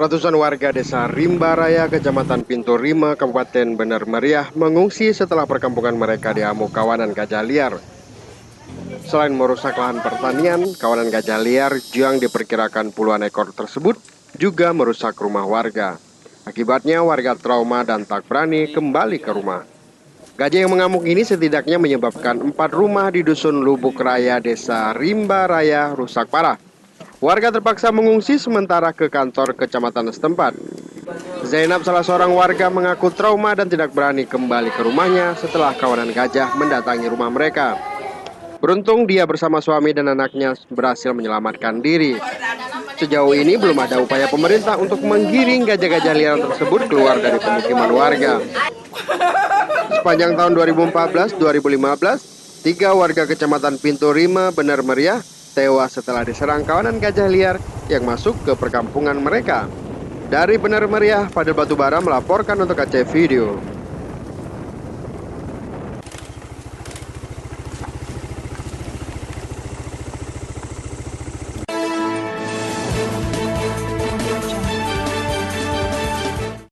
Ratusan warga desa Rimba Raya, Kecamatan Pintu Rima, Kabupaten Bener Meriah mengungsi setelah perkampungan mereka diamuk kawanan gajah liar. Selain merusak lahan pertanian, kawanan gajah liar yang diperkirakan puluhan ekor tersebut juga merusak rumah warga. Akibatnya warga trauma dan tak berani kembali ke rumah. Gajah yang mengamuk ini setidaknya menyebabkan 4 rumah di Dusun Lubuk Raya, Desa Rimba Raya rusak parah. Warga terpaksa mengungsi sementara ke kantor kecamatan setempat. Zainab, salah seorang warga, mengaku trauma dan tidak berani kembali ke rumahnya setelah kawanan gajah mendatangi rumah mereka. Beruntung dia bersama suami dan anaknya berhasil menyelamatkan diri. Sejauh ini belum ada upaya pemerintah untuk menggiring gajah-gajah liar tersebut keluar dari pemukiman warga. Sepanjang tahun 2014-2015, 3 warga Kecamatan Pintu Rima, Bener Meriah tewas setelah diserang kawanan gajah liar yang masuk ke perkampungan mereka. Dari Bener Meriah, Fadil Batubara melaporkan untuk KC Video.